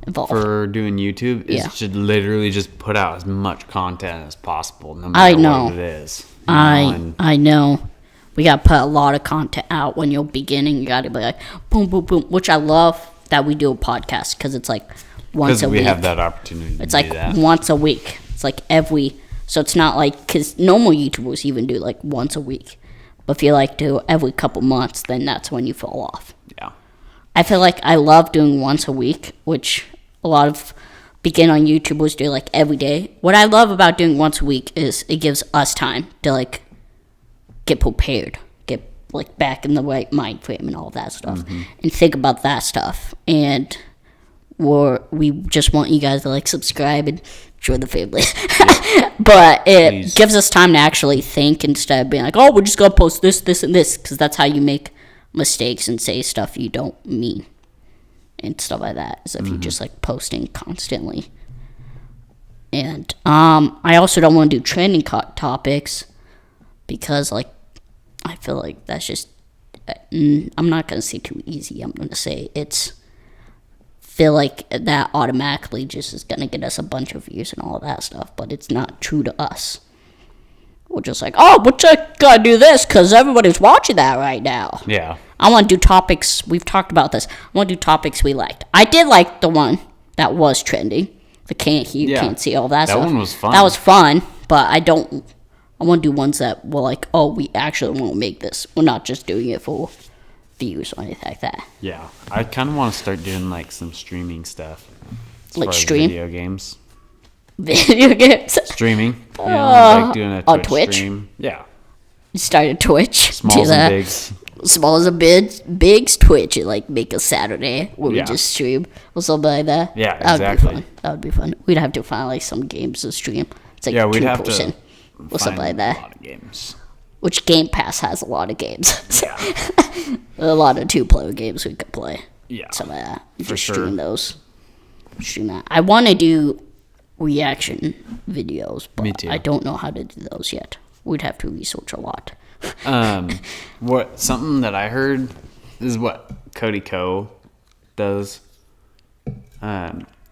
involved. for doing YouTube is Yeah. to literally just put out as much content as possible, no I matter know. what it is. You know, and I know. We gotta put a lot of content out when you're beginning. You gotta be like boom, boom, boom. Which I love that we do a podcast because it's like once because a we week. have that opportunity It's to like do that. once a week. It's like every. So it's not like because normal YouTubers even do like once a week, but if you like do every couple months, then that's when you fall off. Yeah. I feel like I love doing once a week, which a lot of beginner YouTubers do like every day. What I love about doing once a week is it gives us time to like get prepared, get like back in the right mind frame and all that stuff, and think about that stuff. And we just want you guys to like subscribe and join the family. But it Please. gives us time to actually think instead of being like, oh, we're just gonna post this, this, and this, because that's how you make mistakes and say stuff you don't mean and stuff like that. Is if you're just like posting constantly. And I also don't want to do trending topics because like I feel like that's just I'm not gonna say too easy. I'm gonna say feel like that automatically just is gonna get us a bunch of views and all that stuff, but it's not true to us. We're just like, oh, we're just gonna do this because everybody's watching that right now. Yeah. I want to do topics. We've talked about this. I want to do topics we liked. I did like the one that was trending. The can't see all that stuff. That one was fun. That was fun, but I want to do ones that were like, oh, we actually won't make this. We're not just doing it for views or anything like that. Yeah, I kind of want to start doing like some streaming stuff. Like stream? Video games. Video games? Streaming. Like doing a on Twitch? stream. Yeah. You started Twitch. Smalls and bigs. Smalls and bigs Twitch. And like make a Saturday where we just stream or something like that. Yeah, exactly. That would be fun. We'd have to find like some games to stream. It's like we'd have person to or something like that. A lot of games. Which Game Pass has a lot of games. Yeah. A lot of 2-player games we could play. Yeah. Something like that. For Just sure. stream those. Stream that. I want to do reaction videos, but Me too. I don't know how to do those yet. We'd have to research a lot. Something that I heard is what Cody Ko does.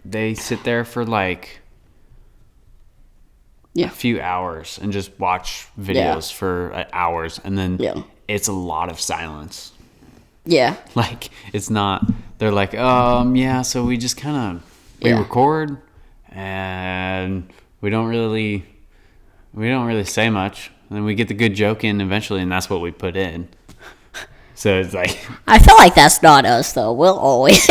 They sit there for like a few hours and just watch videos for hours, and then it's a lot of silence. Yeah. Like it's not. They're like, so we just kind of record, and we don't really say much. And then we get the good joke in eventually, and that's what we put in. So it's like... I feel like that's not us, though. We'll always...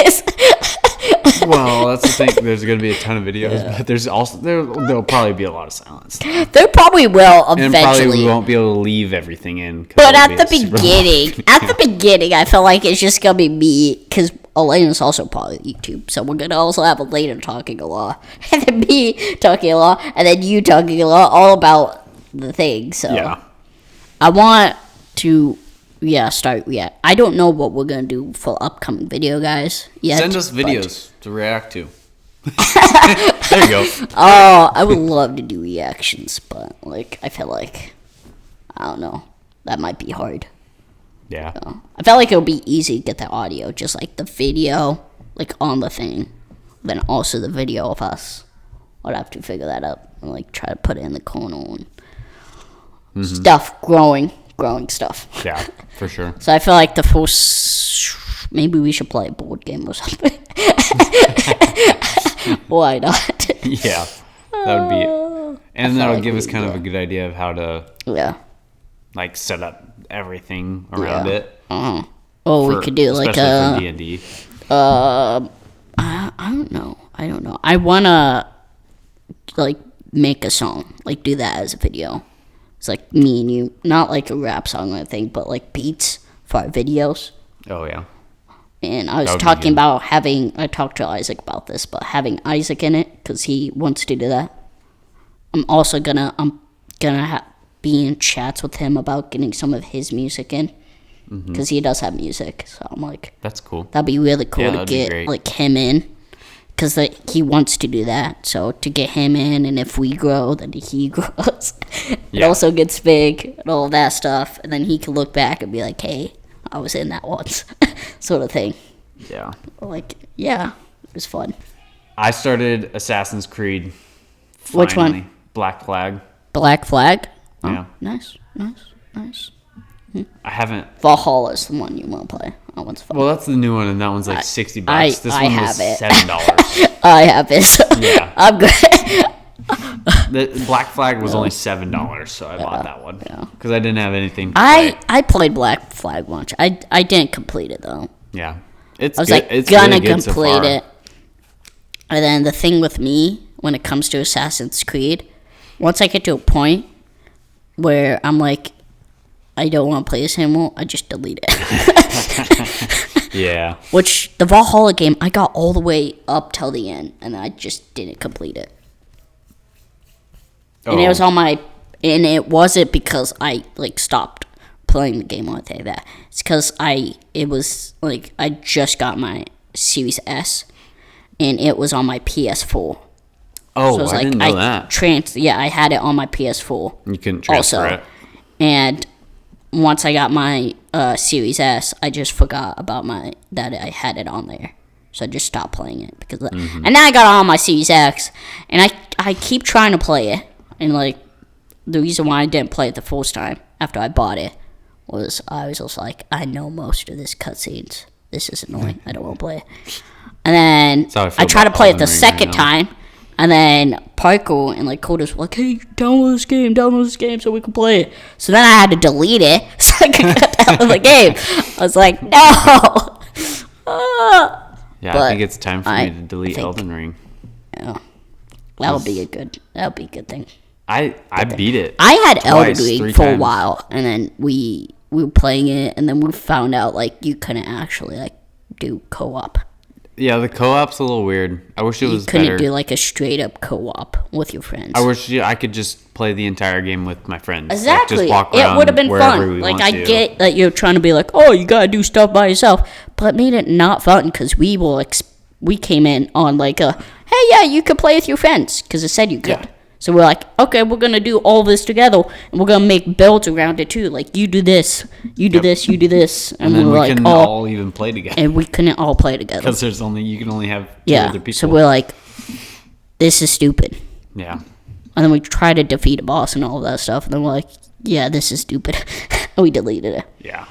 Well, that's the thing. There's going to be a ton of videos, but there's also... There'll probably be a lot of silence. There probably will eventually. And probably we won't be able to leave everything in. But at the beginning, I feel like it's just going to be me, because Elena's also part of YouTube, so we're going to also have Elena talking a lot, and then me talking a lot, and then you talking a lot, all about the thing. So I want to start react. I don't know what we're gonna do for upcoming video, guys, yet. Send us videos to react to. There you go. Oh, I would love to do reactions, but like I feel like I don't know, that might be hard. Yeah. I felt like it would be easy to get the audio, just like the video like on the thing, then also the video of us. I'd have to figure that out and like try to put it in the corner and stuff, growing stuff. Yeah, for sure. So I feel like the first, maybe we should play a board game or something. Why not? Yeah, that would be, and that'll give us kind of a good idea of how to, like, set up everything around it. Oh, we could do like a D&D. I don't know. I wanna like make a song, like do that as a video. It's like me and you, not like a rap song or anything, but like beats for our videos. Oh yeah. And I was talking about I talked to Isaac about this, but having Isaac in it because he wants to do that. I'm also gonna be in chats with him about getting some of his music in because he does have music. So I'm like, that's cool. That'd be really cool to get like him in. Because he wants to do that. So to get him in, and if we grow, then he grows. It also gets big and all that stuff. And then he can look back and be like, hey, I was in that once. Sort of thing. Yeah. Like, yeah, it was fun. I started Assassin's Creed. Finally. Which one? Black Flag. Black Flag? Oh, yeah. Nice. I haven't. Valhalla is the one you want to play. That one's fun. Well, that's the new one, and that one's like $60. This one was it. $7. I have it. So yeah. I'm good. The Black Flag was only $7, so I bought that one because I didn't have anything to play. I played Black Flag once. I didn't complete it though. Yeah, I was like gonna complete it, and then the thing with me when it comes to Assassin's Creed, once I get to a point where I'm like, I don't want to play this anymore, I just delete it. Yeah. Which the Valhalla game, I got all the way up till the end, and I just didn't complete it. And it was on my, and it wasn't because I like stopped playing the game or anything like that. It's because it was like I just got my Series S, and it was on my PS4. Oh, so it was I didn't know that. I had it on my PS4. You couldn't transfer it. And once I got my Series S, I just forgot about that I had it on there. So I just stopped playing it because and now I got it on my Series X, and I keep trying to play it. And like the reason why I didn't play it the first time after I bought it was I was just like, I know most of this cutscenes. This is annoying. I don't want to play it. And then I tried to play it the second time. And then Parker and like Coda's were like, hey, download this game so we can play it. So then I had to delete it so I could get out of the game. I was like, no. Yeah, I think it's time for me to delete Elden Ring. Yeah, that would be a good thing. I beat it. I had Elden Ring for a while, and then we were playing it, and then we found out like you couldn't actually like do co-op. Yeah, the co-op's a little weird. I wish it was better. You couldn't do like a straight up co-op with your friends. I wish I could just play the entire game with my friends. Exactly. Like, just walk it would have been fun. Like I get that you're trying to be like, oh, you gotta do stuff by yourself, but it made it not fun because we came in on like a, hey, yeah, you could play with your friends because it said you could. Yeah. So we're like, okay, we're going to do all this together, and we're going to make builds around it, too. Like, you do this, you do this, you do this. And then we like, couldn't all even play together. And we couldn't all play together. Because you can only have two other people. So we're like, this is stupid. Yeah. And then we try to defeat a boss and all of that stuff, and then we're like, yeah, this is stupid. And we deleted it. Yeah.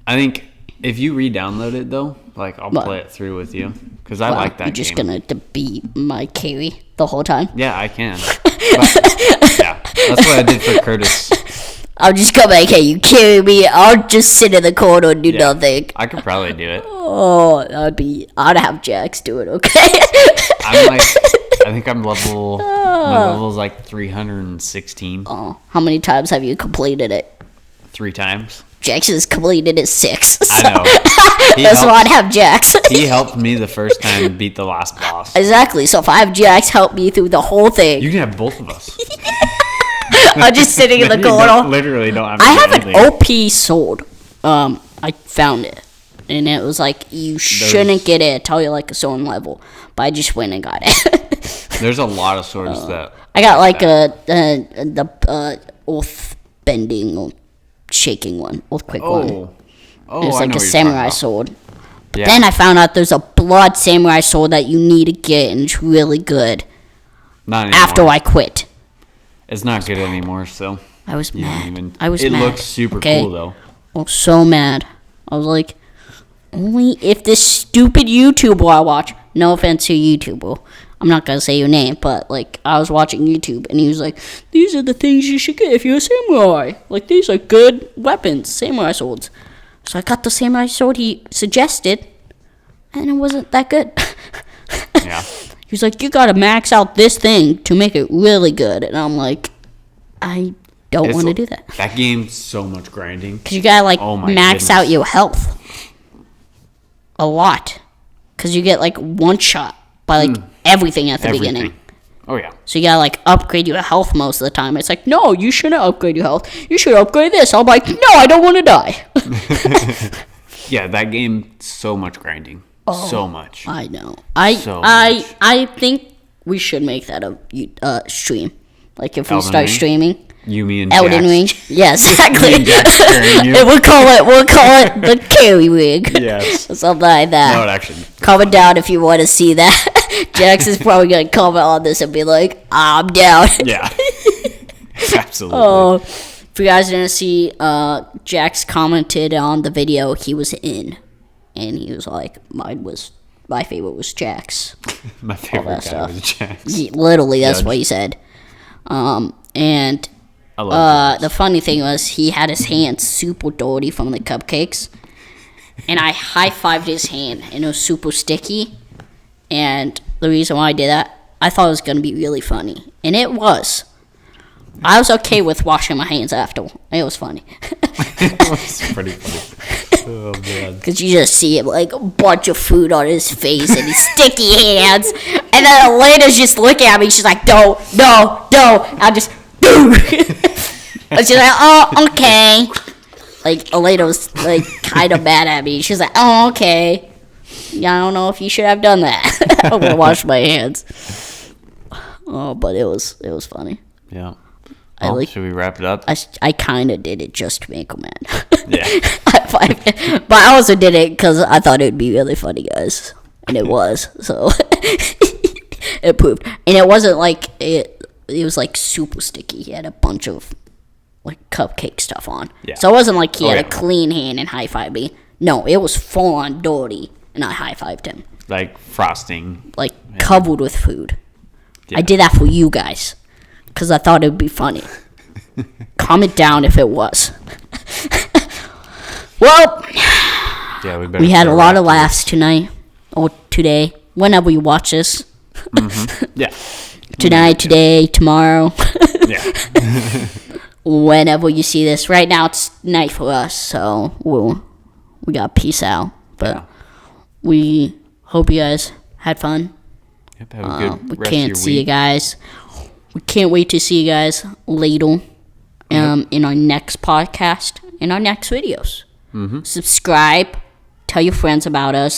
I think if you re-download it, though, like, I'll play it through with you. Because I like that game. You're just going to be my carry the whole time? Yeah, I can. Yeah, that's what I did for Curtis. I'll just come back, hey, you carry me. I'll just sit in the corner and do nothing. I could probably do it. Oh, I'd have Jax do it, okay? I think I'm level, my level's like 316. Oh, how many times have you completed it? 3 times. Jax has completed it 6. So. I know. That's why I'd have Jax. He helped me the first time to beat the last boss. Exactly. So if I have Jax help me through the whole thing. You can have both of us. I'm just sitting in the corner. Literally don't have I have anything. An OP sword. I found it. And it was like, you shouldn't get it until you're like a certain level. But I just went and got it. There's a lot of swords that... I got like the oath bending or shaking one. Earthquake one. Oh, it was like a samurai sword. But then I found out there's a blood samurai sword that you need to get, and it's really good. Not anymore. After I quit. It's not good anymore, so... I was mad. It looks super cool, though. I was so mad. I was like, only if this stupid YouTuber I watch... No offense to YouTuber. I'm not going to say your name, but, like, I was watching YouTube, and he was like, these are the things you should get if you're a samurai. Like, these are good weapons, samurai swords. So I got the samurai sword he suggested, and it wasn't that good. Yeah. He was like, you got to max out this thing to make it really good. And I'm like, I don't want to do that. That game's so much grinding. Because you got to, like, max out your health. A lot. Because you get, like, one shot by, like, everything at the beginning. Oh, yeah. So you gotta, like, upgrade your health most of the time. It's like, no, you shouldn't upgrade your health. You should upgrade this. I'm like, no, I don't want to die. Yeah, that game, so much grinding. So much. I know. I think we should make that a stream. Like, if we start streaming. You, me, and Elden Ring. Yes, exactly. And we'll call it the carry ring. Yes. Or something like that. No, it actually. Comment down if you want to see that. Jax is probably going to comment on this and be like, I'm down. Yeah. Absolutely. Oh, if you guys didn't see, Jax commented on the video he was in. And he was like, my favorite was Jax. My favorite guy was Jax. Literally, that's what he said. And the funny thing was he had his hands super dirty from the cupcakes. And I high-fived his hand, and it was super sticky. And the reason why I did that, I thought it was going to be really funny. And it was. I was okay with washing my hands after. It was funny. It was pretty funny. Oh, man. Because you just see him, like, a bunch of food on his face and his sticky hands. And then Elena's just looking at me. She's like, no. I just, and she's like, oh, okay. Like, Elena was, like, kind of mad at me. She's like, oh, okay. Yeah, I don't know if you should have done that. I'm going to wash my hands. Oh, but it was funny. Yeah. Well, should we wrap it up? I kind of did it just to make him mad. Yeah. But I also did it because I thought it would be really funny, guys. And it was. So, it proved. And it wasn't like, it was like super sticky. He had a bunch of, like cupcake stuff on. Yeah. So it wasn't like he had yeah. a clean hand and high-fived me. No, it was full on dirty, and I high-fived him. Like frosting. Like covered with food. Yeah. I did that for you guys because I thought it would be funny. Comment down if it was. Well, Yeah, we had a lot of laughs tonight or today. Whenever you watch this. Yeah. Tonight, today, tomorrow. Yeah. Whenever you see this. Right now it's night for us, so we got peace out. But Yeah. we hope you guys had fun. Yep, have a good We rest can't of see your you week. guys. We can't wait to see you guys later in our next podcast, in our next videos. Subscribe, tell your friends about us,